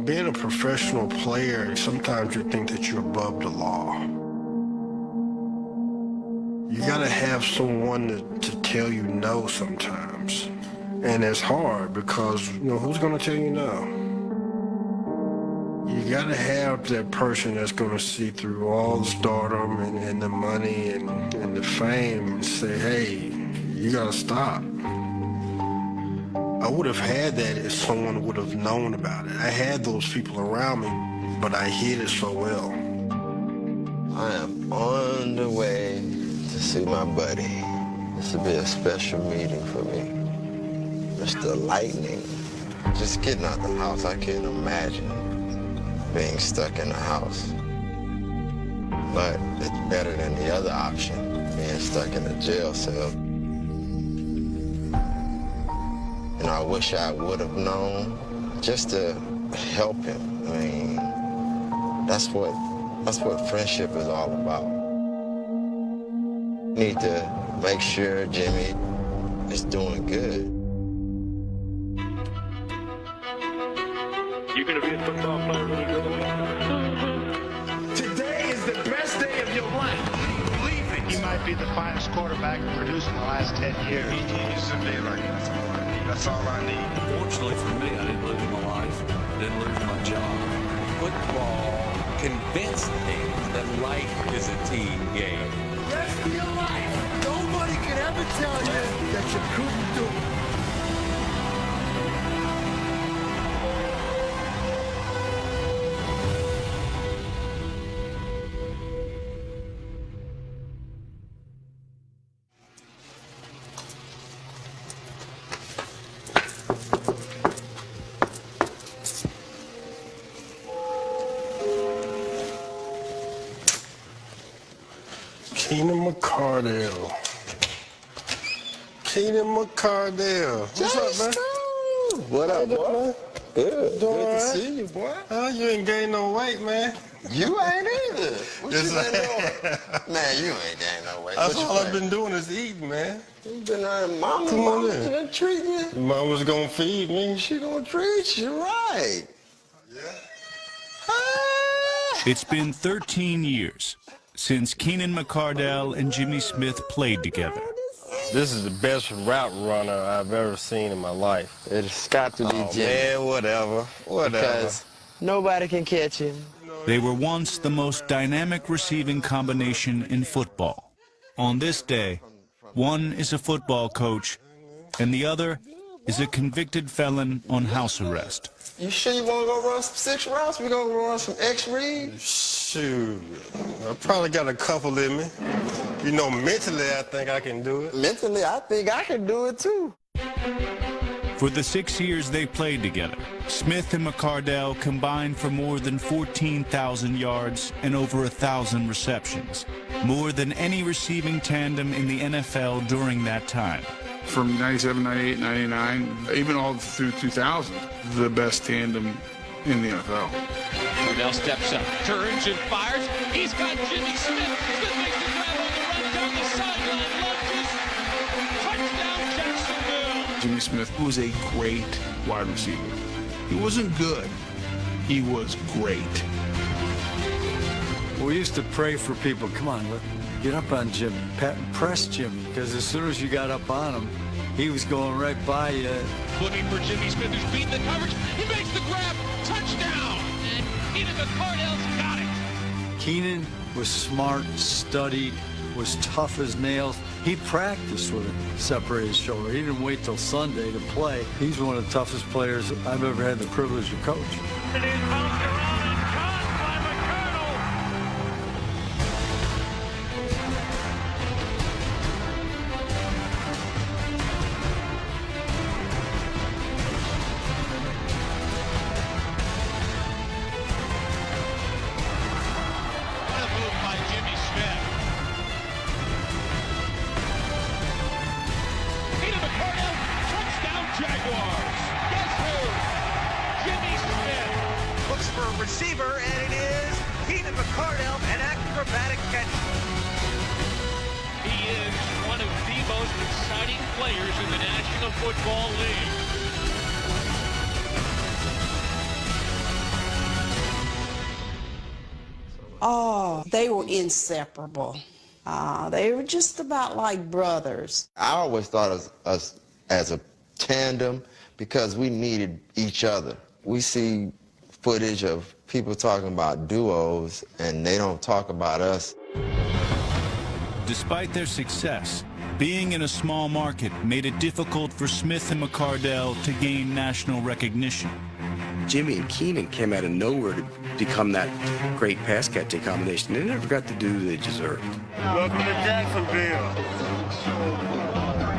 Being a professional player, sometimes you think that you're above the law. You gotta have someone to tell you no sometimes. And it's hard because, who's gonna tell you no? You gotta have that person that's gonna see through all the stardom and the money and the fame and say, hey, you gotta stop. I would have had that if someone would have known about it. I had those people around me, but I hid it so well. I am on the way to see my buddy. This will be a special meeting for me. Mr. Lightning. Just getting out the house, I can't imagine being stuck in the house. But it's better than the other option, being stuck in a jail cell. I wish I would have known just to help him. I mean, that's what friendship is all about. Need to make sure Jimmy is doing good. You're gonna be a football player when you grow up. Today is the best day of your life. Believe it. He might be the finest quarterback produced in the last 10 years. He's a day like that. That's all I need. Fortunately for me, I didn't lose my life, didn't lose my job. Football convinced me that life is a team game. Rest of your life, nobody can ever tell you that you couldn't do it. Keenan Mccardell. Keenan Mccardell. What's up, man? What up, boy? Good. Doing all Good to right? see you, boy. Oh, you ain't gained no weight, man. You ain't either. What you been doing? Man, you ain't gained no weight. That's What you all I've been? been doing is eating, man. You been mama Come on in. been treating you. Mama's gonna feed me. She gonna treat you right. Yeah. It's been 13 years since Keenan Mccardell and Jimmy Smith played together. This is the best route runner I've ever seen in my life. It's got to be Jimmy. Man, whatever. Because nobody can catch him. They were once the most dynamic receiving combination in football. On this day, one is a football coach and the other is a convicted felon on house arrest. You sure you want to go run some 6 routes? We gonna run some X reads? Shoot, I probably got a couple in me. Mentally, I think I can do it. Mentally, I think I can do it too. For the 6 years they played together, Smith and Mccardell combined for more than 14,000 yards and over 1,000 receptions, more than any receiving tandem in the NFL during that time. From 97, 98, 99, even all through 2000, the best tandem in the NFL. Mccardell steps up, turns and fires. He's got Jimmy Smith. Smith makes the grab on the run down the sideline. Lunges. Touchdown, Jacksonville. Jimmy Smith was a great wide receiver. He wasn't good. He was great. We used to pray for people. Come on, get up on Jimmy. Press Jimmy, because as soon as you got up on him, he was going right by you. Looking for Jimmy Smith, who's beating the coverage. He makes the grab. Touchdown. And Keenan Mccardell's got it. Keenan was smart, studied, was tough as nails. He practiced with a separated shoulder. He didn't wait till Sunday to play. He's one of the toughest players I've ever had the privilege to coach. It is bounced around and caught by Mccardell. What a move by Jimmy Smith. Keenan Mccardell, touchdown Jaguars. Guess who? Jimmy Smith. Looks for a receiver, and it is Keenan Mccardell, an acrobatic catch. He is one of the most exciting players in the National Football League. Oh, they were inseparable. They were just about like brothers. I always thought of us as a tandem because we needed each other. We see footage of people talking about duos, and they don't talk about us. Despite their success, being in a small market made it difficult for Smith and Mccardell to gain national recognition. Jimmy and Keenan came out of nowhere to become that great pass-catching combination. They never got the due they deserved. Welcome to Jacksonville.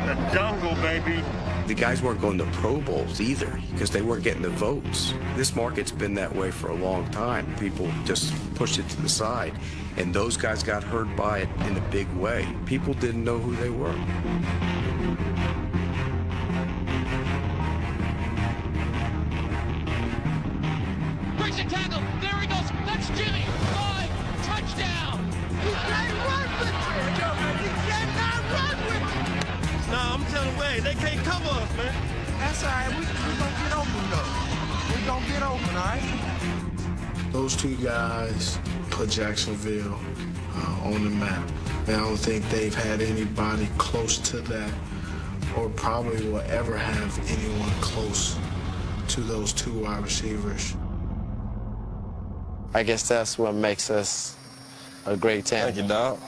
The jungle, baby. The guys weren't going to Pro Bowls either because they weren't getting the votes. This market's been that way for a long time. People just pushed it to the side, and those guys got hurt by it in a big way. People didn't know who they were. Breaks a tackle. There he goes. That's Jimmy. 5. Touchdown. You can't run with it. You cannot run with it. Nah, I'm telling you, they can't cover us, man. That's all right. We gonna get open, though. We gonna get open, all right? Those two guys put Jacksonville on the map. And I don't think they've had anybody close to that, or probably will ever have anyone close to those two wide receivers. I guess that's what makes us a great tandem. Thank you, dog.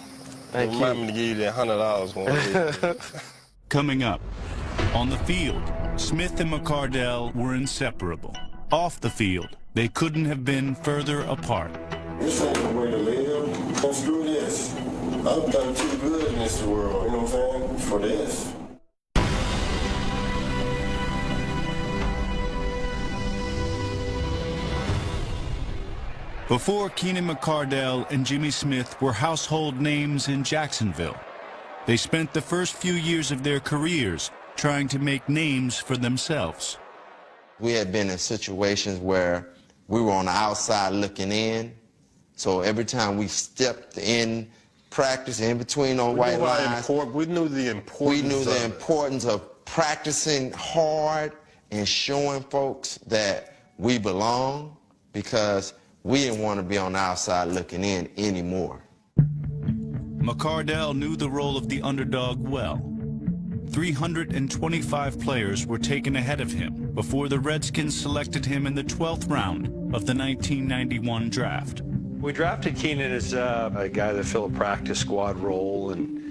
Thank you. Remind me to give you that $100 Coming up, on the field, Smith and Mccardell were inseparable. Off the field, they couldn't have been further apart. This ain't the way to live. Let's do this. I've done too good in this world, you know what I'm saying, for this. Before Keenan Mccardell and Jimmy Smith were household names in Jacksonville, they spent the first few years of their careers trying to make names for themselves. We had been in situations where we were on the outside looking in. So every time we stepped in practice, in between on white lines, we knew the importance of practicing hard and showing folks that we belong, because we didn't want to be on the outside looking in anymore. Mccardell knew the role of the underdog well. 325 players were taken ahead of him before the Redskins selected him in the 12th round of the 1991 draft. We drafted Keenan as a guy that filled a practice squad role and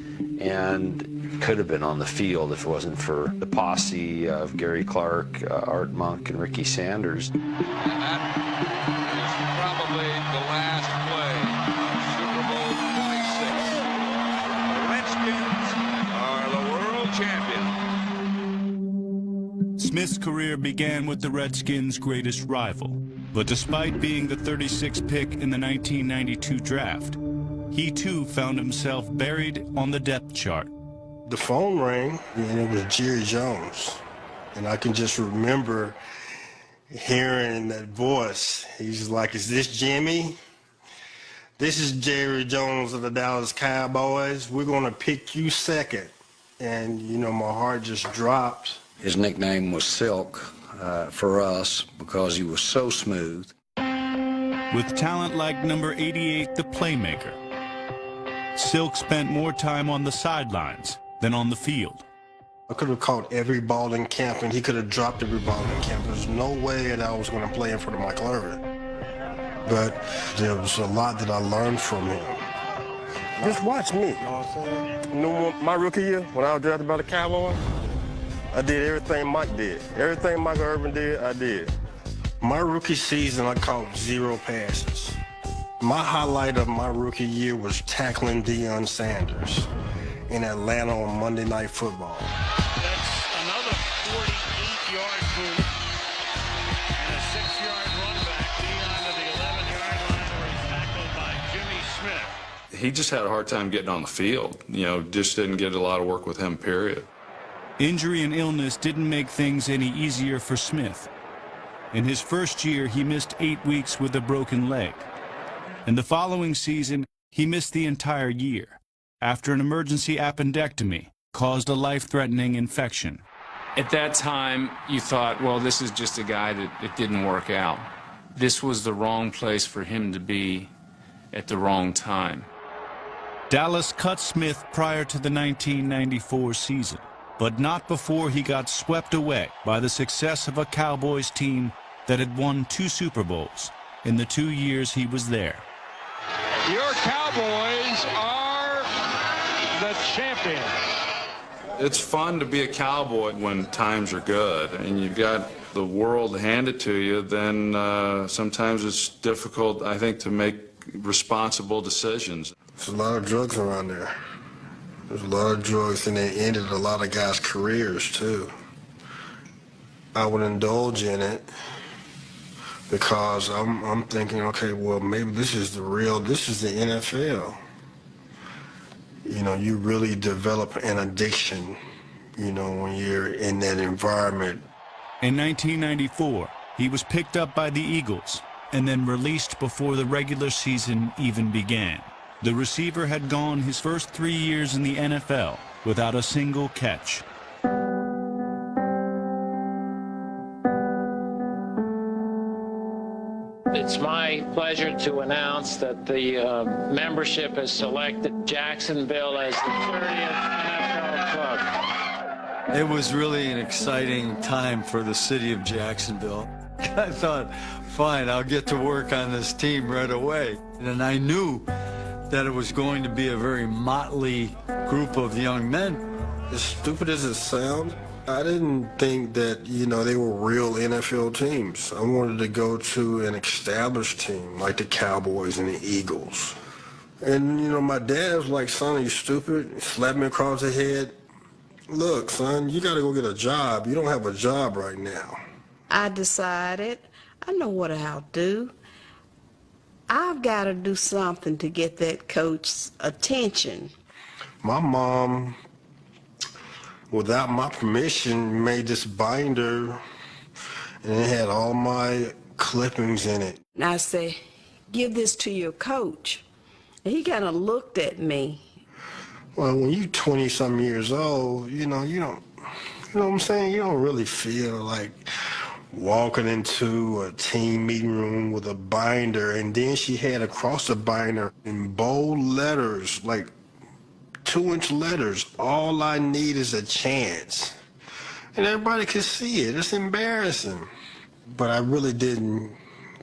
could have been on the field if it wasn't for the posse of Gary Clark, Art Monk, and Ricky Sanders. And that is probably the last play of Super Bowl 26. The Redskins are the world champion. Smith's career began with the Redskins' greatest rival, but despite being the 36th pick in the 1992 draft, he too found himself buried on the depth chart. The phone rang, and it was Jerry Jones. And I can just remember hearing that voice. He's like, "Is this Jimmy? This is Jerry Jones of the Dallas Cowboys. We're going to pick you second." And, you know, my heart just dropped. His nickname was Silk for us because he was so smooth. With talent like number 88, the playmaker, Silk spent more time on the sidelines than on the field. I could have caught every ball in camp, and he could have dropped every ball in camp. There's no way that I was going to play in front of Michael Irvin. But there was a lot that I learned from him. Just watch me. You know what I'm saying? You know, my rookie year, when I was drafted by the Cowboys, I did everything Mike did. Everything Michael Irvin did, I did. My rookie season, I caught 0 passes. My highlight of my rookie year was tackling Deion Sanders in Atlanta on Monday Night Football. That's another 48-yard boot and a 6-yard run back. Deion to the 11-yard line where he's tackled by Jimmy Smith. He just had a hard time getting on the field. You know, just didn't get a lot of work with him, period. Injury and illness didn't make things any easier for Smith. In his first year, he missed 8 weeks with a broken leg. And the following season, he missed the entire year after an emergency appendectomy caused a life-threatening infection. At that time, you thought, well, this is just a guy that it didn't work out. This was the wrong place for him to be at the wrong time. Dallas cut Smith prior to the 1994 season, but not before he got swept away by the success of a Cowboys team that had won 2 Super Bowls in the 2 years he was there. Your Cowboys are the champions. It's fun to be a Cowboy when times are good and you've got the world handed to you. Then sometimes it's difficult, I think, to make responsible decisions. There's a lot of drugs around there. There's a lot of drugs, and they ended a lot of guys' careers too. I would indulge in it because I'm thinking, okay, well, maybe this is the NFL. You know, you really develop an addiction, you know, when you're in that environment. In 1994, he was picked up by the Eagles and then released before the regular season even began. The receiver had gone his first 3 years in the NFL without a single catch. It's my pleasure to announce that the membership has selected Jacksonville as the 30th NFL club. It was really an exciting time for the city of Jacksonville. I thought, fine, I'll get to work on this team right away. And I knew that it was going to be a very motley group of young men. As stupid as it sounds, I didn't think that, you know, they were real NFL teams. I wanted to go to an established team like the Cowboys and the Eagles. And, you know, my dad was like, son, are you stupid? He slapped me across the head. Look, son, you got to go get a job. You don't have a job right now. I decided, I know what I'll do. I've got to do something to get that coach's attention. My mom, without my permission, made this binder, and it had all my clippings in it. And I said, give this to your coach. And he kind of looked at me. Well, when you're 20-some years old, you know what I'm saying? You don't really feel like walking into a team meeting room with a binder, and then she had across the binder in bold letters, like 2-inch letters, all I need is a chance. And everybody could see it. It's embarrassing. But I really didn't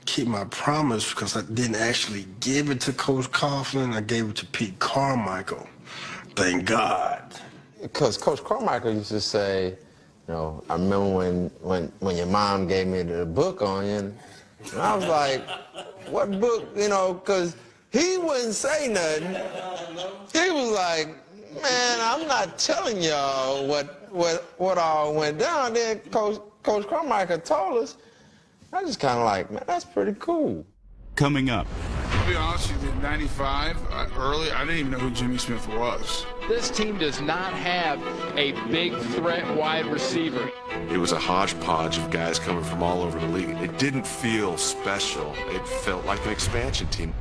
keep my promise because I didn't actually give it to Coach Coughlin. I gave it to Pete Carmichael. Thank God. Because Coach Carmichael used to say, you know, I remember when your mom gave me the book on you, and I was like, what book, you know, because he wouldn't say nothing. He was like, man, I'm not telling y'all what all went down. Then Coach Carmichael told us. I just kind of like, man, that's pretty cool. Coming up. I'll be honest with you, in 95, early, I didn't even know who Jimmy Smith was. This team does not have a big threat wide receiver. It was a hodgepodge of guys coming from all over the league. It didn't feel special. It felt like an expansion team.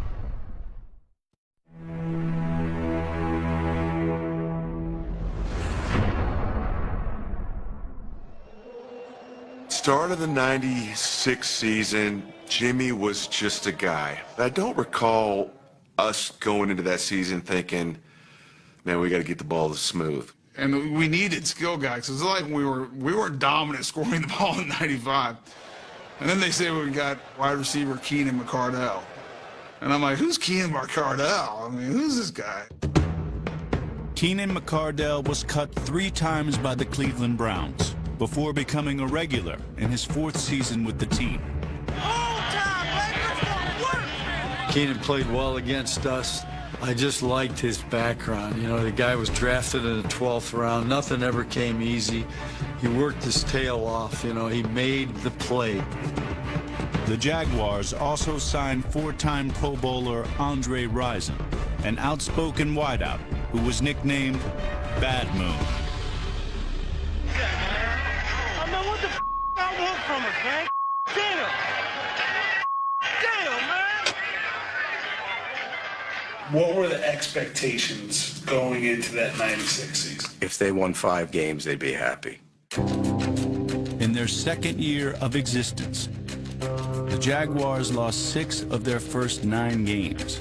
Start of the 96 season, Jimmy was just a guy. I don't recall us going into that season thinking, man, we got to get the ball smooth. And we needed skill guys. It's like we weren't dominant scoring the ball in 95. And then they say we got wide receiver Keenan Mccardell. And I'm like, who's Keenan Mccardell? I mean, who's this guy? Keenan Mccardell was cut 3 times by the Cleveland Browns before becoming a regular in his 4th season with the team. Keenan played well against us. I just liked his background. You know, the guy was drafted in the 12th round. Nothing ever came easy. He worked his tail off. You know, he made the play. The Jaguars also signed 4-time Pro Bowler Andre Rison, an outspoken wideout who was nicknamed Bad Moon. I mean, what the f*** I want from us, man? Damn! Damn, man! What were the expectations going into that 96 season? If they won 5 games, they'd be happy. In their 2nd year of existence, the Jaguars lost 6 of their first 9 games.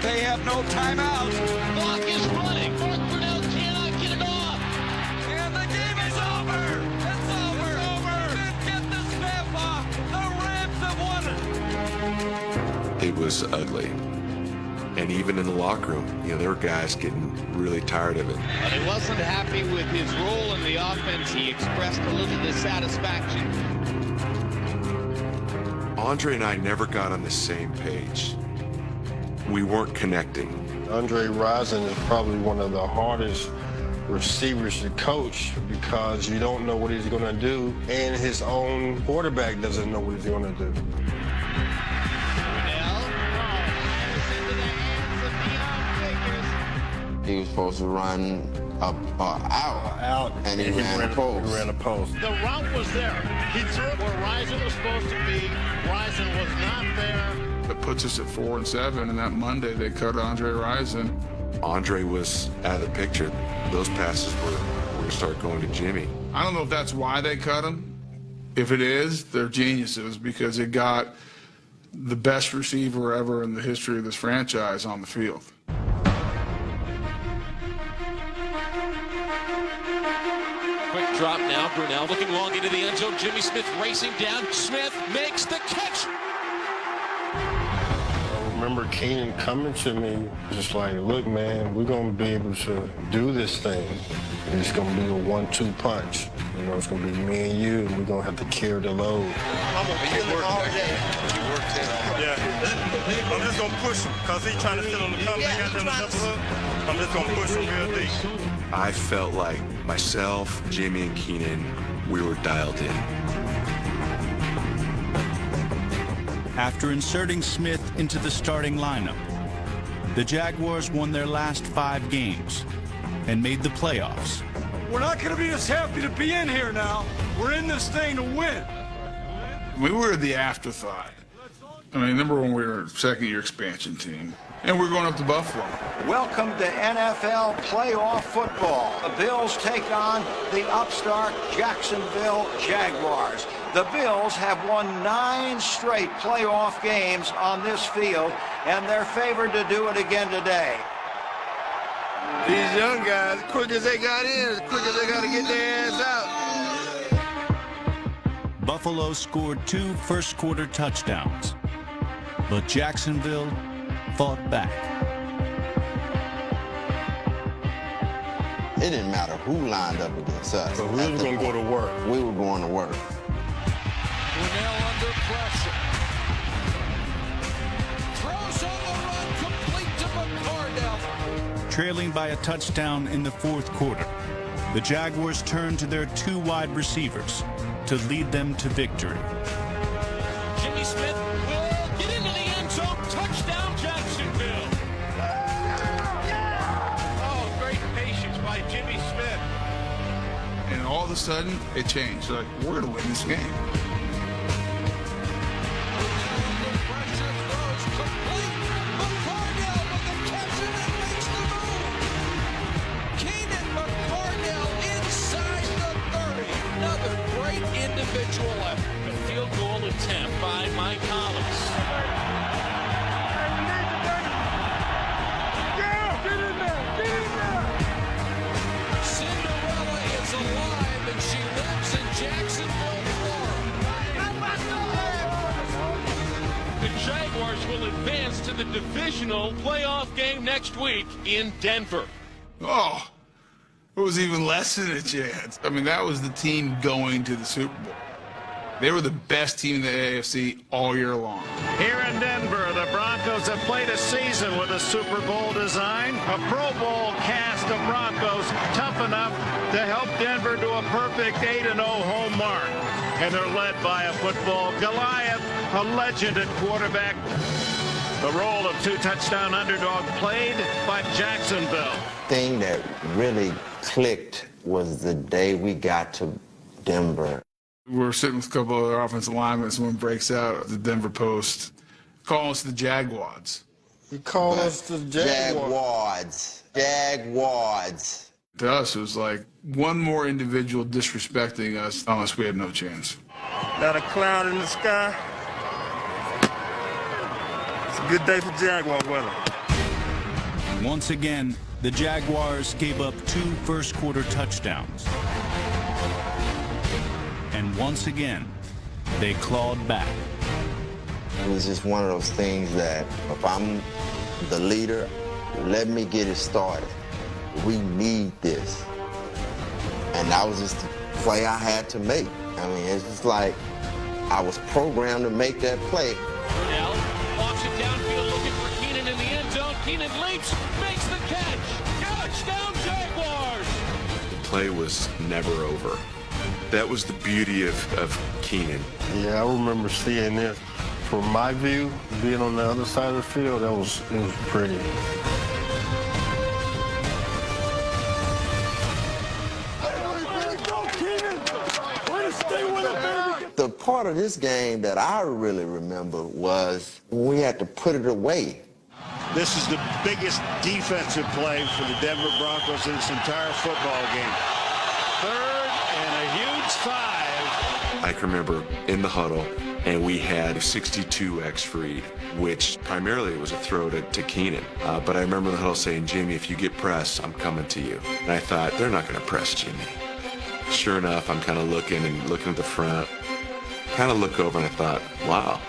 They have no timeouts. Clock is running. Mccardell cannot get it off. And the game is over. It's over. It's over. Get the snap off. The Rams have won it. It was ugly. And even in the locker room, there were guys getting really tired of it. But he wasn't happy with his role in the offense. He expressed a little dissatisfaction. Andre and I never got on the same page. We weren't connecting. Andre Rison is probably one of the hardest receivers to coach because you don't know what he's going to do, and his own quarterback doesn't know what he's going to do. He was supposed to run up or out, and he ran a post. He ran a post. The route was there. He threw it where Rison was supposed to be. Rison was not there. It puts us at 4-7, and that Monday they cut Andre Rison. Andre was out of the picture. Those passes were going to start going to Jimmy. I don't know if that's why they cut him. If it is, they're geniuses because it got the best receiver ever in the history of this franchise on the field. Quick drop now. Brunell looking long into the end zone. Jimmy Smith racing down. Smith makes the catch. I remember Keenan coming to me, just like, look, man, we're going to be able to do this thing. It's going to be a 1-2 punch. It's going to be me and you, and we're going to have to carry the load. I'm going to keep working all day. Yeah. I'm just going to push him because he's trying to sit on the cover. He got them double hook. I'm just going to push him real deep. I felt like myself, Jimmy, and Keenan, we were dialed in. After inserting Smith into the starting lineup, the Jaguars won their last 5 games and made the playoffs. We're not going to be just happy to be in here now. We're in this thing to win. We were the afterthought. Remember when we were a second-year expansion team, and we're going up to Buffalo. Welcome to NFL playoff football. The Bills take on the upstart Jacksonville Jaguars. The Bills have won 9 straight playoff games on this field, and they're favored to do it again today. These young guys, quick as they got in, as quick as they got to get their ass out. Buffalo scored 2 first-quarter touchdowns, but Jacksonville fought back. It didn't matter who lined up against us. So we were going to go to work. We were going to work. Brunell under pressure. Throws on the run, complete to Mccardell. Trailing by a touchdown in the 4th quarter, the Jaguars turned to their 2 wide receivers to lead them to victory. Jimmy Smith will get into the end zone. Touchdown, Jacksonville. Oh, great patience by Jimmy Smith. And all of a sudden, it changed. Like, we're going to win this game. Keenan Mccardell inside the 30. Another great individual effort. A field goal attempt by Mike Collins. Cinderella is alive and she lives in Jacksonville, Florida. The Jaguars will advance to the divisional playoff game next week in Denver. Oh, it was even less than a chance. That was the team going to the Super Bowl. They were the best team in the AFC all year long. Here in Denver, the Broncos have played a season with a Super Bowl design. A Pro Bowl cast of Broncos tough enough to help Denver to a perfect 8-0 home mark. And they're led by a football Goliath, a legend at quarterback. The role of 2-touchdown underdog played by Jacksonville. Thing that really clicked was the day we got to Denver. We were sitting with a couple of other offensive linemen. Someone breaks out at the Denver Post, calling us the Jaguars. He called us the Jaguars. Jaguars. To us, it was like one more individual disrespecting us, unless we had no chance. Got a cloud in the sky. It's a good day for Jaguar weather. Once again, the Jaguars gave up 2 first-quarter touchdowns. And once again, they clawed back. It was just one of those things that if I'm the leader, let me get it started. We need this. And that was just the play I had to make. I mean, it's just like I was programmed to make that play. Mccardell walks it downfield looking for Keenan in the end zone. Keenan leaps, makes the catch. Touchdown, Jaguars! The play was never over. That was the beauty of Keenan. Yeah, I remember seeing this. From my view, being on the other side of the field, it was pretty. The part of this game that I really remember was when we had to put it away. This is the biggest defensive play for the Denver Broncos in this entire football game. 3rd and a huge 5. I can remember in the huddle, and we had 62X free, which primarily was a throw to Keenan. But I remember the huddle saying, Jimmy, if you get pressed, I'm coming to you. And I thought, they're not going to press Jimmy. Sure enough, I'm kind of looking at the front. Kind of look over and I thought, wow,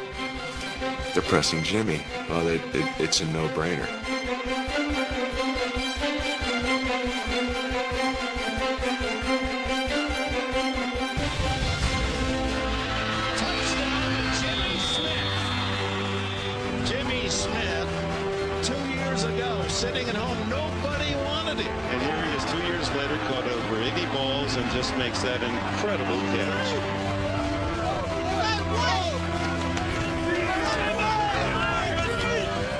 they're pressing Jimmy. Well, it's a no-brainer. Jimmy Smith, 2 years ago, sitting at home, nobody wanted him. And here he is 2 years later, caught over Iggy balls and just makes that incredible catch.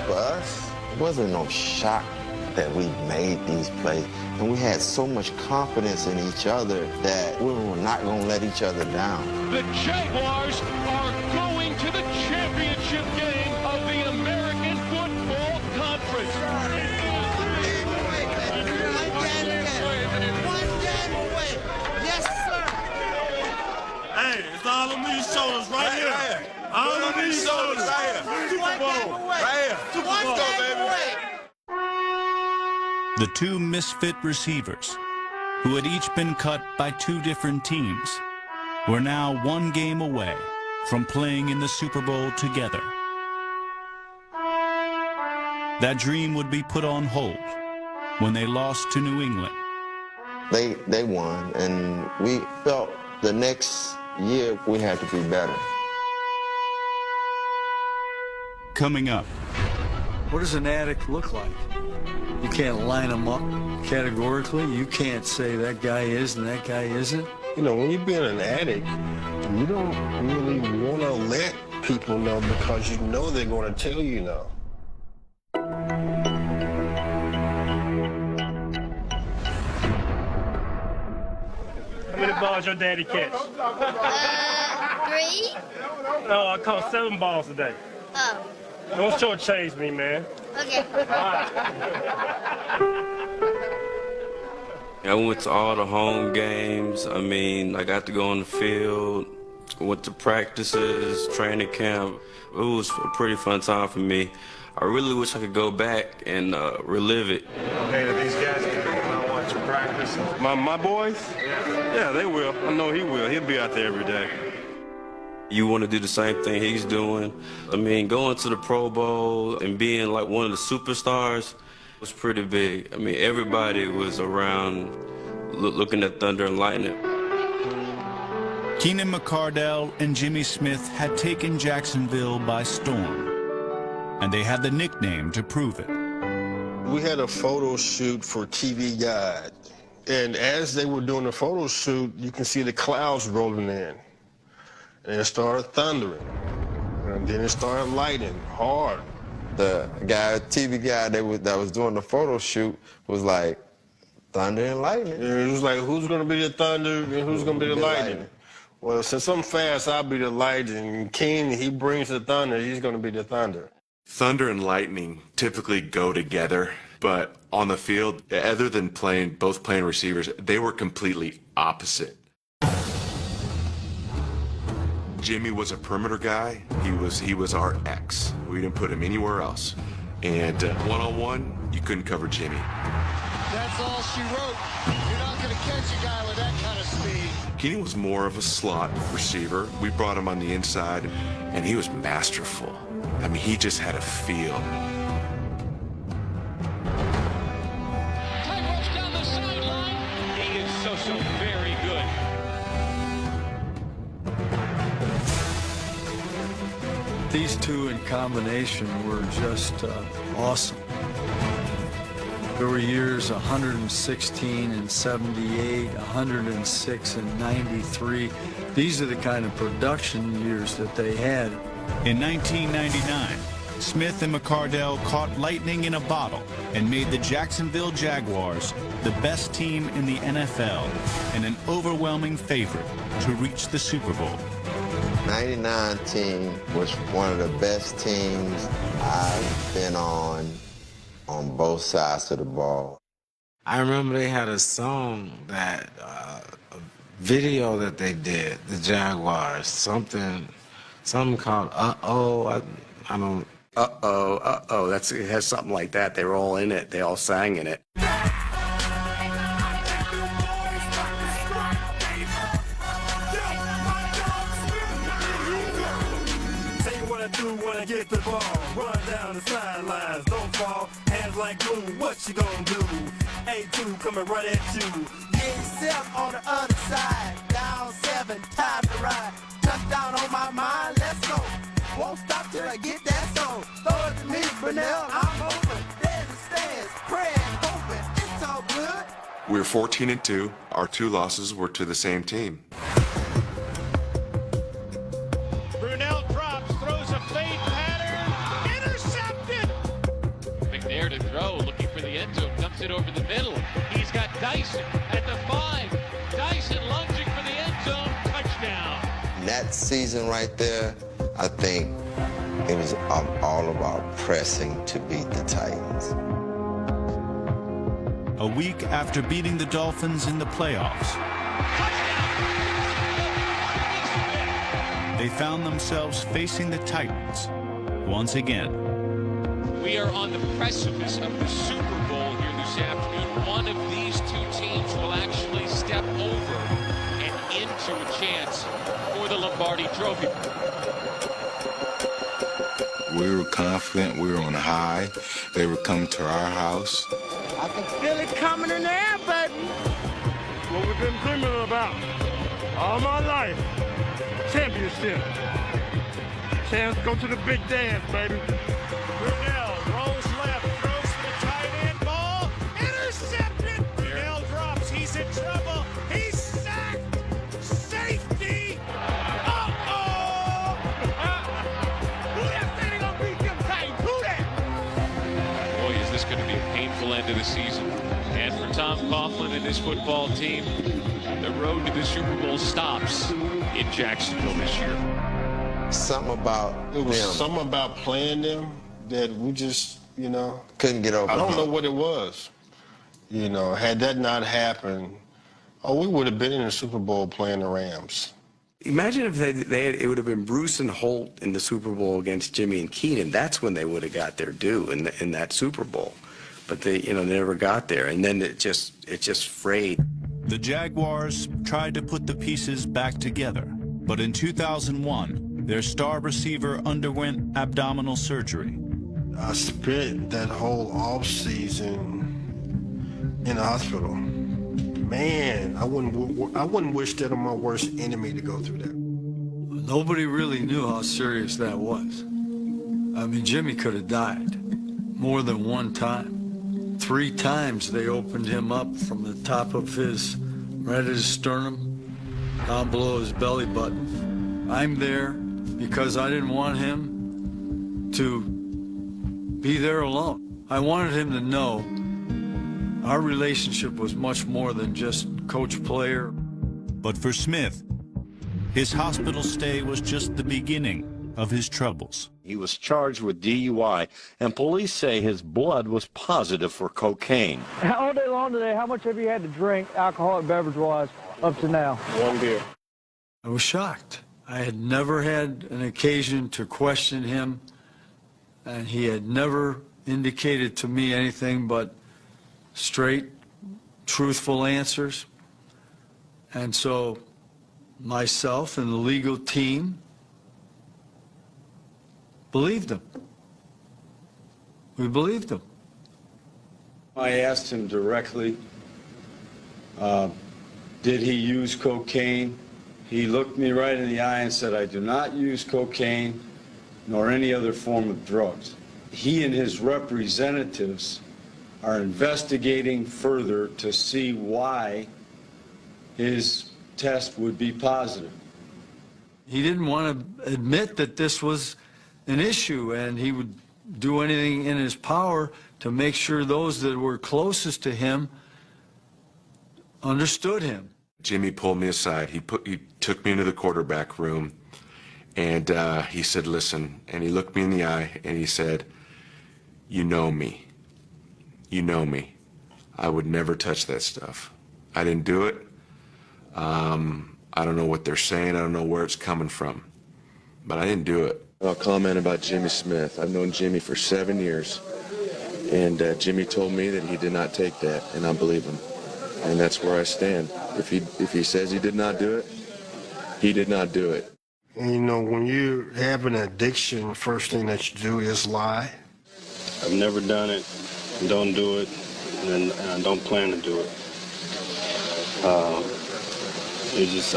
For us, it wasn't no shock that we made these plays. And we had so much confidence in each other that we were not going to let each other down. The Jaguars are going to the championship game of the American Football Conference. Hey, it's all on these shoulders right here. All on these shoulders right here. Super Bowl. Right here. Super Bowl, baby. The 2 misfit receivers, who had each been cut by 2 different teams, were now 1 game away from playing in the Super Bowl together. That dream would be put on hold when they lost to New England. They won, and we felt the next year we had to be better. Coming up. What does an addict look like? You can't line them up categorically. You can't say that guy is and that guy isn't. You know, when you're being an addict, you don't really want to let people know because you know they're going to tell you no. How many balls your daddy catch? 3. No, I caught 7 balls today. Oh. Don't shortchange me, man. Okay. I went to all the home games. I mean, I got to go on the field, went to practices, training camp. It was a pretty fun time for me. I really wish I could go back and relive it. Okay, these guys can come out and watch you practice. My boys? Yeah, they will. I know he will. He'll be out there every day. You want to do the same thing he's doing. I mean, going to the Pro Bowl and being like one of the superstars was pretty big. I mean, everybody was around looking at Thunder and Lightning. Keenan McCardell and Jimmy Smith had taken Jacksonville by storm, and they had the nickname to prove it. We had a photo shoot for TV Guide, and as they were doing the photo shoot, you can see the clouds rolling in. And it started thundering, and then it started lightning hard. The guy, TV guy that was doing the photo shoot was like, thunder and lightning. And it was like, who's going to be the thunder and who's going to be the lightning? Well, since I'm fast, I'll be the lightning. And Keenan, he brings the thunder, he's going to be the thunder. Thunder and lightning typically go together, but on the field, other than both playing receivers, they were completely opposite. Jimmy was a perimeter guy. He was our X. We didn't put him anywhere else. And one-on-one, you couldn't cover Jimmy. That's all she wrote. You're not going to catch a guy with that kind of speed. Keenan was more of a slot receiver. We brought him on the inside, and he was masterful. I mean, he just had a feel. Tightropes down the sideline. He is so very good. These two in combination were just awesome. There were years 116 and 78, 106 and 93. These are the kind of production years that they had. In 1999, Smith and Mccardell caught lightning in a bottle and made the Jacksonville Jaguars the best team in the NFL and an overwhelming favorite to reach the Super Bowl. 99 team was one of the best teams I've been on both sides of the ball. I remember they had a song that, a video that they did, the Jaguars, something called Uh-Oh, I don't... Uh-oh, uh-oh, it has something like that. They were all in it. They all sang in it. When I get the ball, run down the sidelines, don't fall, hands like boom, what you gonna do? A2 coming right at you. Get yourself on the other side, down 7, time to ride. Touchdown on my mind, let's go. Won't stop till I get that song. Throw it to me, Brunel, I'm open. There's the stands, praying, hoping, it's all good. We were 14-2. Our 2 losses were to the same team. To throw, looking for the end zone, dumps it over the middle. He's got Dyson at the 5. Dyson lunging for the end zone, touchdown. That season right there, I think it was all about pressing to beat the Titans. A week after beating the Dolphins in the playoffs, they found themselves facing the Titans once again. We are on the precipice of the Super Bowl here this afternoon. One of these two teams will actually step over and into a chance for the Lombardi Trophy. We were confident. We were on a high. They were coming to our house. I can feel it coming in the air, baby. What we've been dreaming about all my life. Championship. Chance to go to the big dance, baby. Rolls left, throws to the tight end, ball, intercepted. Brunel drops, he's in trouble, he's sacked, safety. Uh-oh! Who that said he gonna beat them Titans? Who that? Boy, is this going to be a painful end of the season. And for Tom Coughlin and his football team, the road to the Super Bowl stops in Jacksonville this year. Something about something about playing them that we just, couldn't get over. I don't know what it was. Had that not happened, we would have been in the Super Bowl playing the Rams. Imagine if it would have been Bruce and Holt in the Super Bowl against Jimmy and Keenan. That's when they would have got their due in that Super Bowl. But they never got there, and then it just frayed. The Jaguars tried to put the pieces back together, but in 2001, their star receiver underwent abdominal surgery. I spent that whole off season in the hospital. Man, I wouldn't wish that on my worst enemy to go through that. Nobody really knew how serious that was. I mean, Jimmy could have died more than one time. 3 times they opened him up from the top of his, right at his sternum, down below his belly button. I'm there because I didn't want him to be there alone. I wanted him to know our relationship was much more than just coach-player. But for Smith, his hospital stay was just the beginning of his troubles. He was charged with DUI, and police say his blood was positive for cocaine. All day long today, how much have you had to drink, alcoholic beverage-wise, up to now? 1 beer. I was shocked. I had never had an occasion to question him, and he had never indicated to me anything but straight, truthful answers. And so myself and the legal team believed him. We believed him. I asked him directly, did he use cocaine? He looked me right in the eye and said, I do not use cocaine nor any other form of drugs. He and his representatives are investigating further to see why his test would be positive. He didn't want to admit that this was an issue, and he would do anything in his power to make sure those that were closest to him understood him. Jimmy pulled me aside. He took me into the quarterback room, and he said, listen, and he looked me in the eye, and he said, you know me. You know me. I would never touch that stuff. I didn't do it. I don't know what they're saying. I don't know where it's coming from, but I didn't do it. I'll comment about Jimmy Smith. I've known Jimmy for 7 years, and Jimmy told me that he did not take that, and I believe him. And that's where I stand. If he says he did not do it, he did not do it. And you know, when you have an addiction, first thing that you do is lie. I've never done it, don't do it, and I don't plan to do it.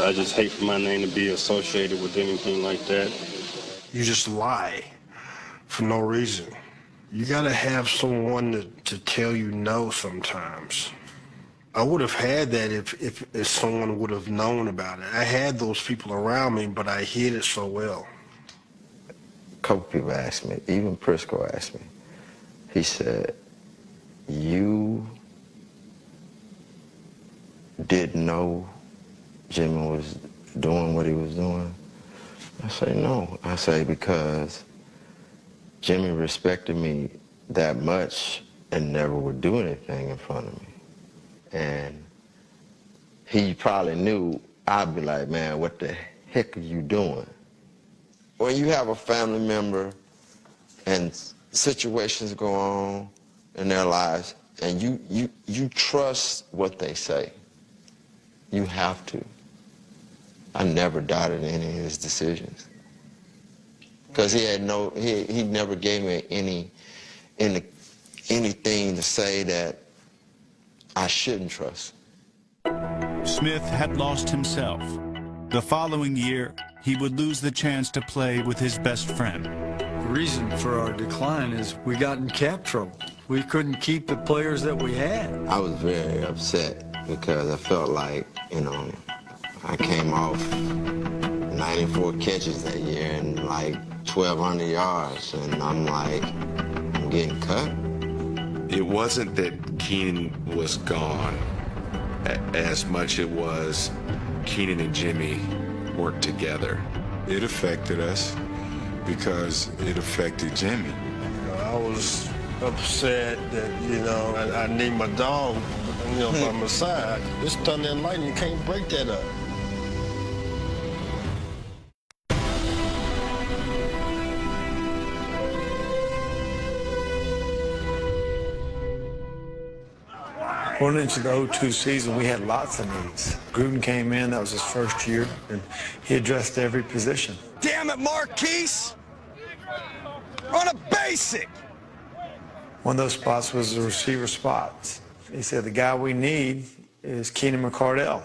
I just hate for my name to be associated with anything like that. You just lie for no reason. You gotta have someone to tell you no sometimes. I would have had that if someone would have known about it. I had those people around me, but I hid it so well. A couple people asked me, even Prisco asked me. He said, you didn't know Jimmy was doing what he was doing? I say, no. I say, because Jimmy respected me that much and never would do anything in front of me. And he probably knew I'd be like, man, what the heck are you doing? When you have a family member and situations go on in their lives and you trust what they say, you have to. I never doubted any of his decisions. Because he never gave me anything to say that I shouldn't trust. Smith had lost himself. The following year, he would lose the chance to play with his best friend. The reason for our decline is we got in cap trouble. We couldn't keep the players that we had. I was very upset because I felt like, you know, I came off 94 catches that year and like 1,200 yards, and I'm like, I'm getting cut. It wasn't that Keenan was gone as much it was Keenan and Jimmy weren't together. It affected us because it affected Jimmy. I was upset that, you know, I need my dog, you know, by my side. This thunder and lightning, you can't break that up. Going into the 02 season, we had lots of needs. Gruden came in, that was his first year, and he addressed every position. Damn it, Marquise! Run a basic! One of those spots was the receiver spots. He said, the guy we need is Keenan Mccardell.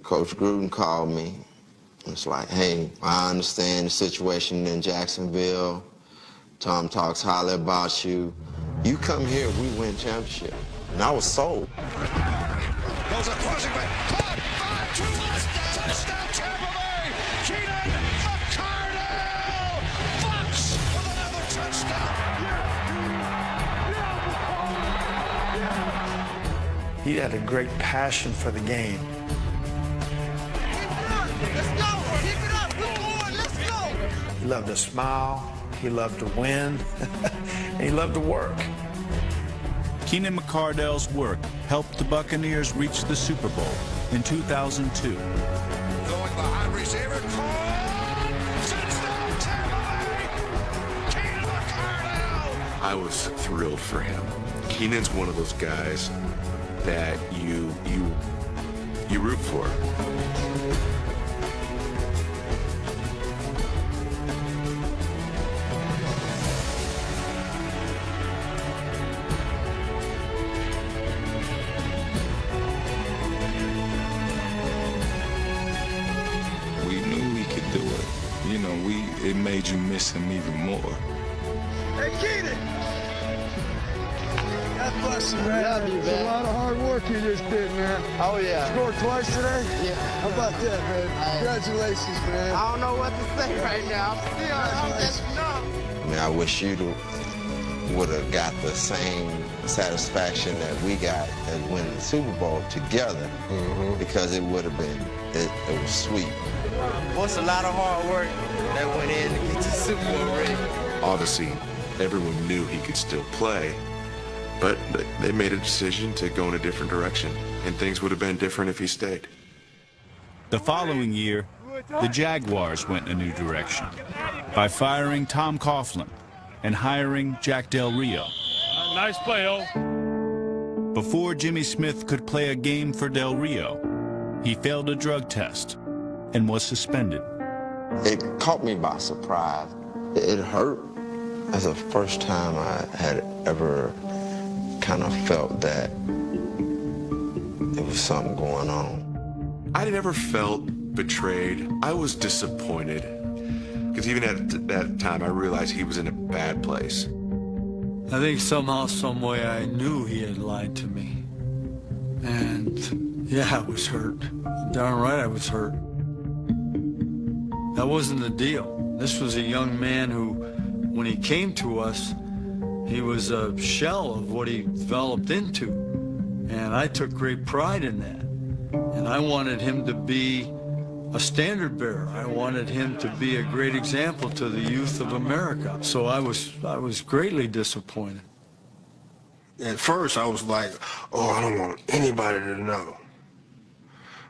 Coach Gruden called me. It's like, hey, I understand the situation in Jacksonville. Tom talks highly about you. You come here, we win championship. And I was sold. Goes a crossing back. Caught. 5-2 touchdown, Tampa Bay. Keenan Mccardell. Fox with another touchdown. He had a great passion for the game. Let's go. Keep it up. We're going. Let's go. He loved to smile. He loved to win. And he loved to work. Keenan McCardell's work helped the Buccaneers reach the Super Bowl in 2002. Going behind receiver. Caught. Touchdown, Tampa Bay. Keenan McCardell I was thrilled for him. Keenan's one of those guys that you root for. We knew we could do it. You know, it made you miss him even more. Hey, Keenan! God bless you, man. Love you, man. It's a lot of hard work you just did, man. Oh, yeah. Scored twice today? Yeah. How about that, man? Congratulations, man. I don't know what to say right now. I'm just numb. I mean, I wish you would have got the same satisfaction that we got as winning the Super Bowl together, because it would have been, it was sweet. What's a lot of hard work that went in to get the Super Bowl ring? Obviously, everyone knew he could still play, but they made a decision to go in a different direction, and things would have been different if he stayed. The following year, the Jaguars went in a new direction by firing Tom Coughlin and hiring Jack Del Rio. Nice play, O. Before Jimmy Smith could play a game for Del Rio, he failed a drug test and was suspended. It caught me by surprise. It hurt. That's the first time I had ever kind of felt that there was something going on. I never felt betrayed. I was disappointed, because even at that time I realized he was in a bad place. I think somehow, some way, I knew he had lied to me. And yeah, I was hurt. Darn right I was hurt. That wasn't the deal. This was a young man who, when he came to us, he was a shell of what he developed into. And I took great pride in that. And I wanted him to be a standard bearer. I wanted him to be a great example to the youth of America. So I was greatly disappointed. At first, I was like, oh, I don't want anybody to know.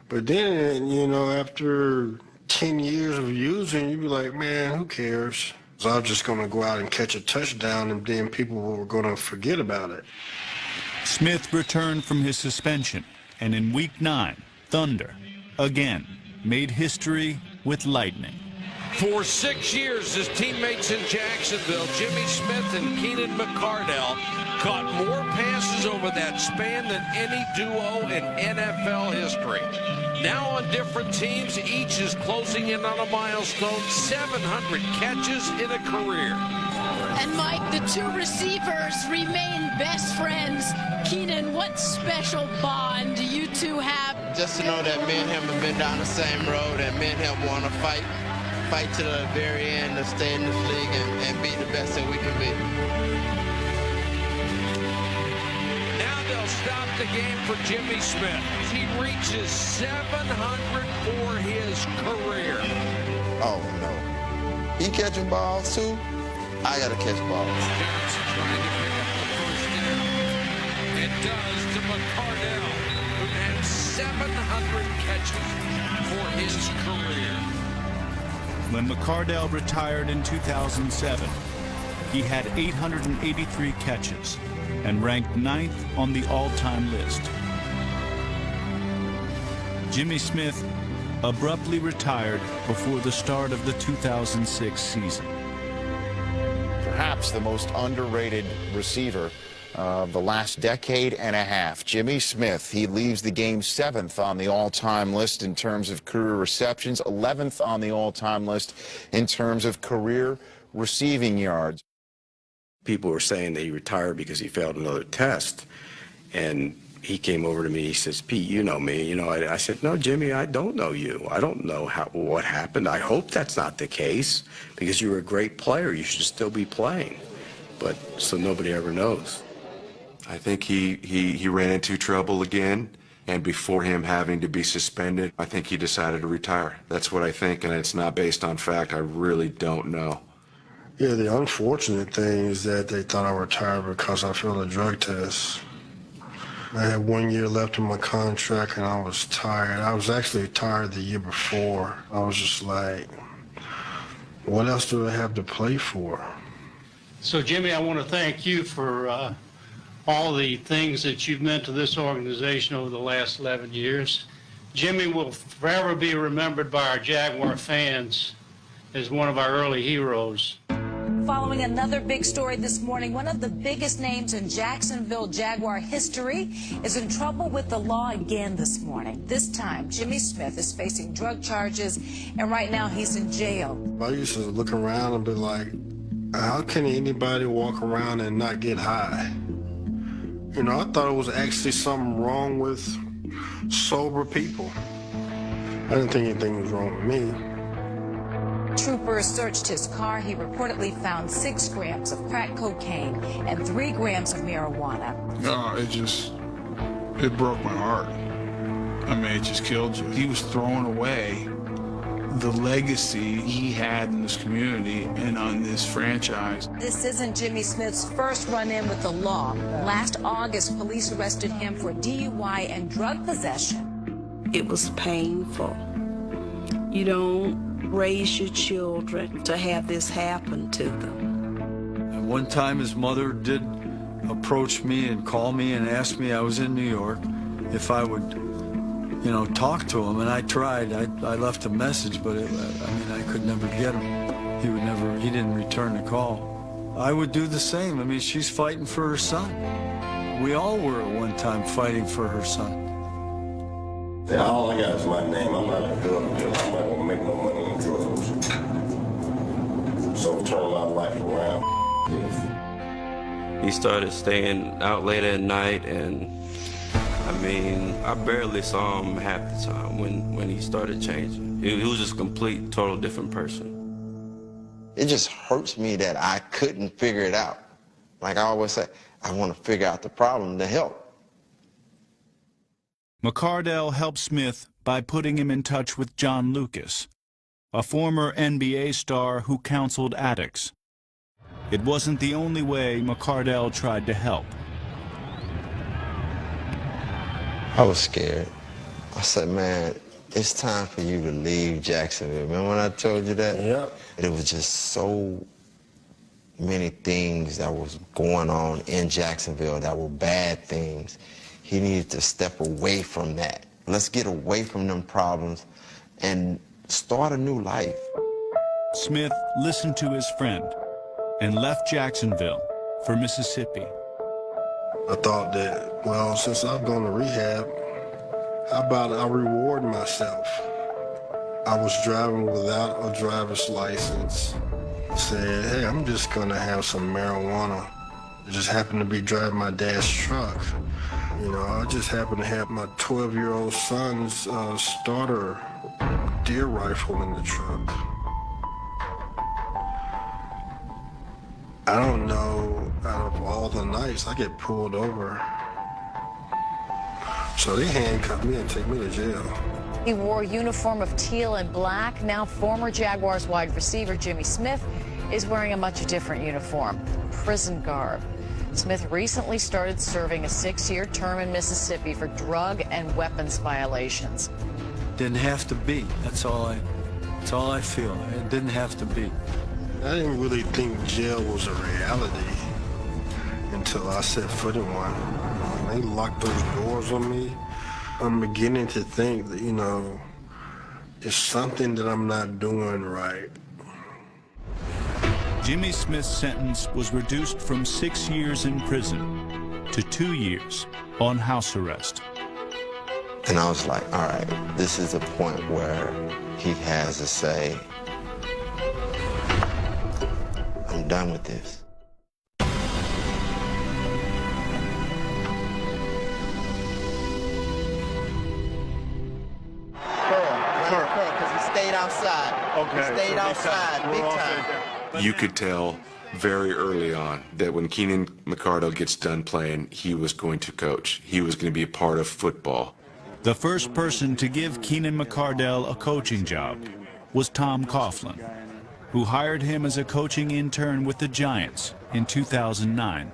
But then, you know, after 10 years of using, you'd be like, man, who cares? So I was just going to go out and catch a touchdown, and then people were going to forget about it. Smith returned from his suspension, and in Week 9, Thunder, again, made history with lightning. For 6 years, his teammates in Jacksonville, Jimmy Smith and Keenan Mccardell, caught more passes over that span than any duo in NFL history. Now on different teams, each is closing in on a milestone, 700 catches in a career. And Mike, the two receivers remain best friends. Keenan, what special bond do you two have? Just to know that me and him have been down the same road, and me and him want to fight to the very end to stay in this league and be the best that we can be. Now they'll stop the game for Jimmy Smith. He reaches 700 for his career. Oh, no. He catching balls, too? I got to catch balls. Johnson trying to pick up the first down. It does to Mccardell, who had 700 catches for his career. When Mccardell retired in 2007, he had 883 catches and ranked 9th on the all-time list. Jimmy Smith abruptly retired before the start of the 2006 season. Perhaps the most underrated receiver of the last decade and a half, Jimmy Smith. He leaves the game 7th on the all-time list in terms of career receptions, 11th on the all-time list in terms of career receiving yards. People were saying that he retired because he failed another test, and he came over to me. He says, "Pete, you know me." You know, I said, "No, Jimmy, I don't know you. I don't know what happened. I hope that's not the case, because you're a great player. You should still be playing." But so nobody ever knows. I think he ran into trouble again, and before him having to be suspended, I think he decided to retire. That's what I think, and it's not based on fact. I really don't know. Yeah, the unfortunate thing is that they thought I retired because I failed a drug test. I had 1 year left in my contract, and I was tired. I was actually tired the year before. I was just like, what else do I have to play for? So, Jimmy, I want to thank you for all the things that you've meant to this organization over the last 11 years. Jimmy will forever be remembered by our Jaguar fans as one of our early heroes. Following another big story this morning, one of the biggest names in Jacksonville Jaguar history is in trouble with the law again this morning. This time, Jimmy Smith is facing drug charges, and right now he's in jail. I used to look around and be like, how can anybody walk around and not get high? You know, I thought it was actually something wrong with sober people. I didn't think anything was wrong with me. Troopers searched his car. He reportedly found 6 grams of crack cocaine and 3 grams of marijuana. It broke my heart. I mean, it just killed you. He was throwing away the legacy he had in this community and on this franchise. This isn't Jimmy Smith's first run-in with the law. Last August, police arrested him for DUI and drug possession. It was painful. You don't raise your children to have this happen to them. At one time, his mother did approach me and call me and ask me, I was in New York, if I would, you know, talk to him. And I tried. I left a message, but I could never get him. He didn't return the call. I would do the same. I mean, she's fighting for her son. We all were at one time fighting for her son. All I got is my name. I'm not a drug dealer. I'm not going to make no money in drugs. So turn my life around. He started staying out late at night, and I mean, I barely saw him half the time when he started changing. He was just a complete, total different person. It just hurts me that I couldn't figure it out. Like I always say, I want to figure out the problem to help. Mccardell helped Smith by putting him in touch with John Lucas, a former NBA star who counseled addicts. It wasn't the only way Mccardell tried to help. I was scared. I said, man, it's time for you to leave Jacksonville. Remember when I told you that? Yep. It was just so many things that was going on in Jacksonville that were bad things. He needed to step away from that. Let's get away from them problems and start a new life. Smith listened to his friend and left Jacksonville for Mississippi. I thought that, well, since I've gone to rehab, how about I reward myself? I was driving without a driver's license. Said, hey, I'm just gonna have some marijuana. I just happened to be driving my dad's truck. You know, I just happened to have my 12-year-old son's starter deer rifle in the truck. I don't know, out of all the nights, I get pulled over. So they handcuff me and take me to jail. He wore a uniform of teal and black. Now former Jaguars wide receiver Jimmy Smith is wearing a much different uniform, prison garb. Smith recently started serving a 6-year term in Mississippi for drug and weapons violations. Didn't have to be. That's all I feel. It didn't have to be. I didn't really think jail was a reality until I set foot in one. When they locked those doors on me, I'm beginning to think that, you know, it's something that I'm not doing right. Jimmy Smith's sentence was reduced from 6 years in prison to 2 years on house arrest. And I was like, all right, this is a point where he has to say, I'm done with this. Because he stayed outside. Okay. He stayed outside big time. You could tell very early on that when Keenan Mccardell gets done playing, he was going to coach. He was going to be a part of football. The first person to give Keenan Mccardell a coaching job was Tom Coughlin, who hired him as a coaching intern with the Giants in 2009.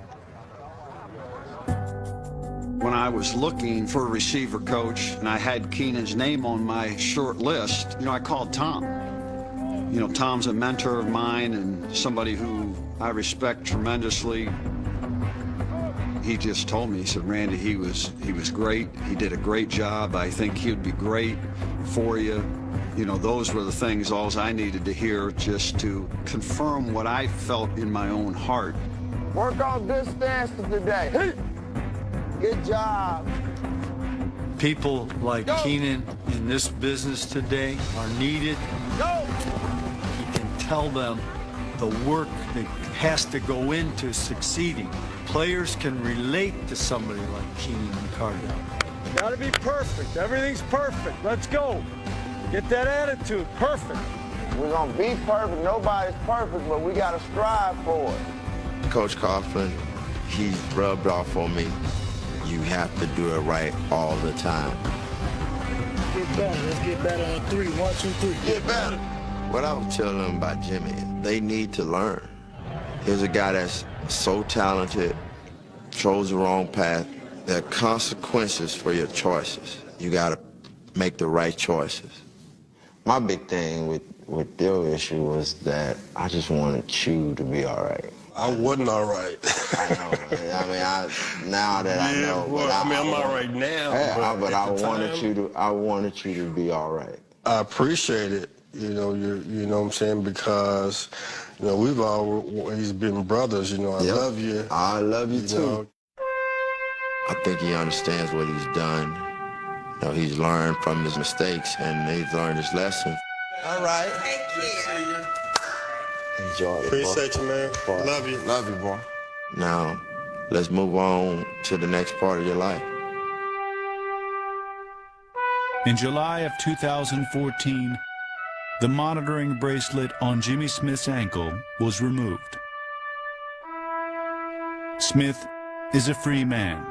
When I was looking for a receiver coach and I had Keenan's name on my short list, I called Tom. Tom's a mentor of mine and somebody who I respect tremendously. He just told me, he said, Randy, he was great. He did a great job. I think he would be great for you. You know, those were the things all I needed to hear just to confirm what I felt in my own heart. Work on good stances today. Good job. People like Keenan in this business today are needed. Go! You can tell them the work that has to go into succeeding. Players can relate to somebody like Keenan Mccardell. Gotta be perfect. Everything's perfect. Let's go. Get that attitude. Perfect. We're gonna be perfect. Nobody's perfect, but we gotta strive for it. Coach Coughlin, he rubbed off on me. You have to do it right all the time. Get better. Let's get better on 3. 1, 2, 3. Get better. What I was telling them about Jimmy, they need to learn. Here's a guy that's so talented, chose the wrong path. There are consequences for your choices. You gotta make the right choices. My big thing with their issue was that I just wanted you to be all right. I wasn't all right. I know. I mean, now that I know. Well, I'm all right now. Yeah, but I wanted you to be all right. I appreciate it. You know what I'm saying, because we've always been brothers. I love you. I love you too. I think he understands what he's done. He's learned from his mistakes and he's learned his lesson. All right. Thank you. Enjoy it. Appreciate you, man. Boy. Love you. Love you, boy. Now, let's move on to the next part of your life. In July of 2014, the monitoring bracelet on Jimmy Smith's ankle was removed. Smith is a free man,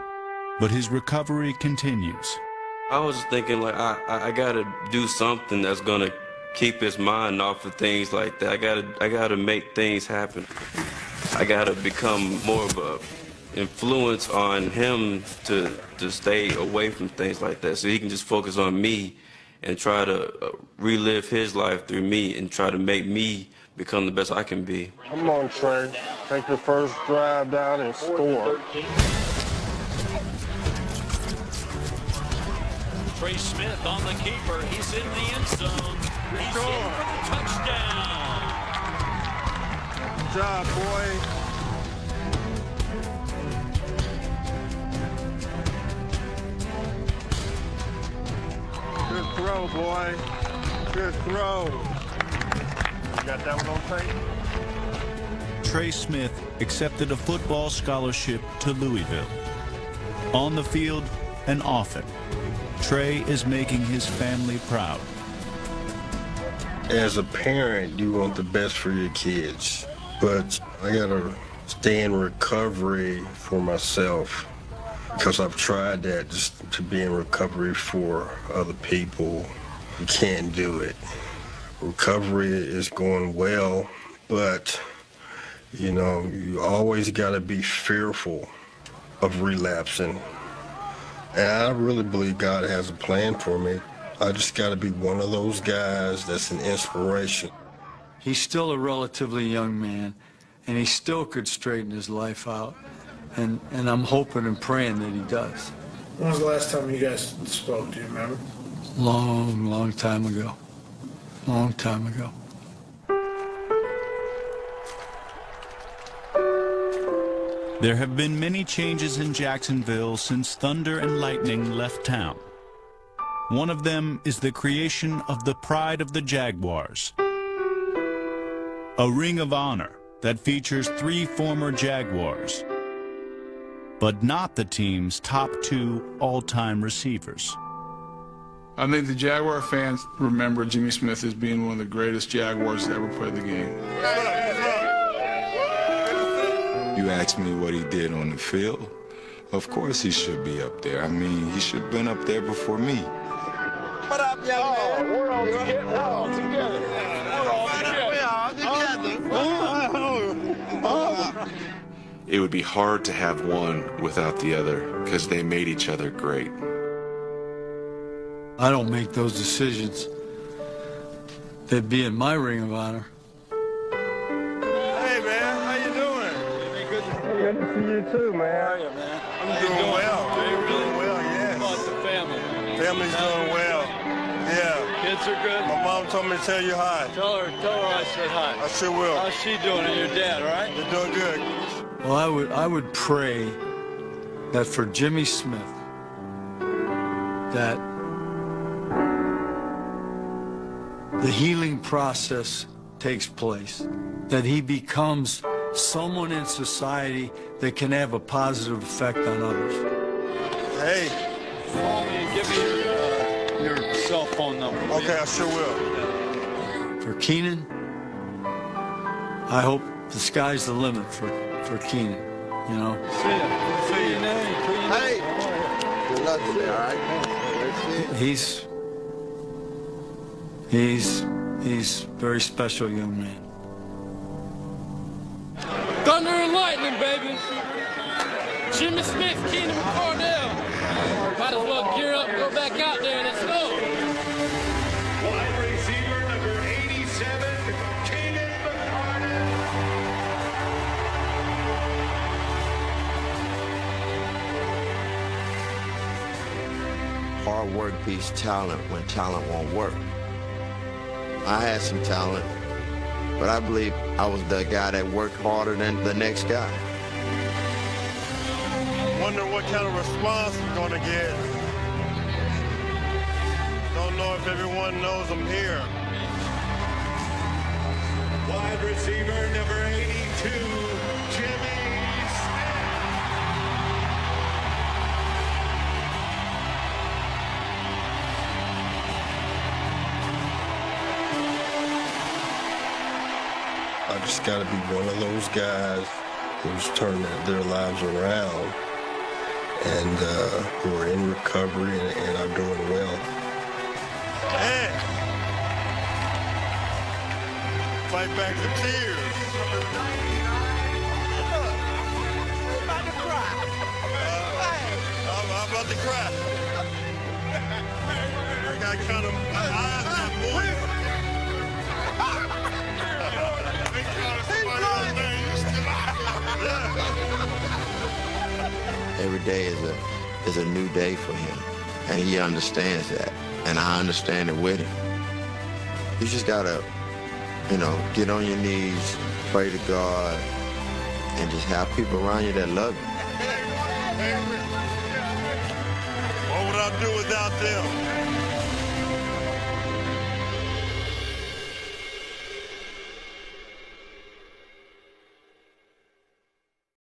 but his recovery continues. I was just thinking, like, I gotta do something that's gonna keep his mind off of things like that. I gotta make things happen. I gotta become more of a influence on him to stay away from things like that, so he can just focus on me and try to relive his life through me and try to make me become the best I can be. Come on, Trey. Take your first drive down and score. Trey Smith on the keeper. He's in the end zone. He's in for the touchdown. Good job, boy. Good throw, boy. Good throw. You got that one on tape? Trey Smith accepted a football scholarship to Louisville. On the field and off it, Trey is making his family proud. As a parent, you want the best for your kids, but I gotta stay in recovery for myself, because I've tried that, just to be in recovery for other people. You can't do it. Recovery is going well, but you always gotta be fearful of relapsing. And I really believe God has a plan for me. I just got to be one of those guys that's an inspiration. He's still a relatively young man, and he still could straighten his life out. And I'm hoping and praying that he does. When was the last time you guys spoke? Do you remember? Long time ago. Long time ago. There have been many changes in Jacksonville since Thunder and Lightning left town. One of them is the creation of the Pride of the Jaguars, a ring of honor that features 3 former Jaguars, but not the team's top 2 all-time receivers. I think the Jaguar fans remember Jimmy Smith as being one of the greatest Jaguars to ever play the game. You ask me what he did on the field, of course he should be up there. I mean, he should have been up there before me. What up, young man? We're all together. We're all together. We're all together. It would be hard to have one without the other, because they made each other great. I don't make those decisions. They'd be in my ring of honor. Hey, man. How you doing? Good to see you too, man. How are you, man? I'm doing well. Doing well, yes. How about the family? Family's doing well. Yeah. Kids are good? My mom told me to tell you hi. Tell her I said hi. I sure will. How's she doing and your dad, all right? They're doing good. Well, I would pray that for Jimmy Smith, that the healing process takes place, that he becomes someone in society that can have a positive effect on others. Hey. Call me and give me your cell phone number. Okay, I sure will. For Keenan, I hope the sky's the limit for Keenan, you know. See you, man. Hey. Good luck today, all right? He's a very special young man. Thunder and lightning, baby. Jimmy Smith, Keenan, Mccardell. Might as well gear up, go back out there, and let's go. Wide receiver number 87, Keenan Mccardell. Hard work beats talent when talent won't work. I had some talent, but I believe I was the guy that worked harder than the next guy. Wonder what kind of response I'm gonna get. Don't know if everyone knows I'm here. Wide receiver number 82, Jimmy I just got to be one of those guys who's turned their lives around and who are in recovery and are doing well. Hey! Fight back the tears. I'm about to cry. I got kind of my eyes got moist. Every day is a new day for him, and he understands that, and I understand it with him. You just gotta, get on your knees, pray to God, and just have people around you that love you. What would I do without them?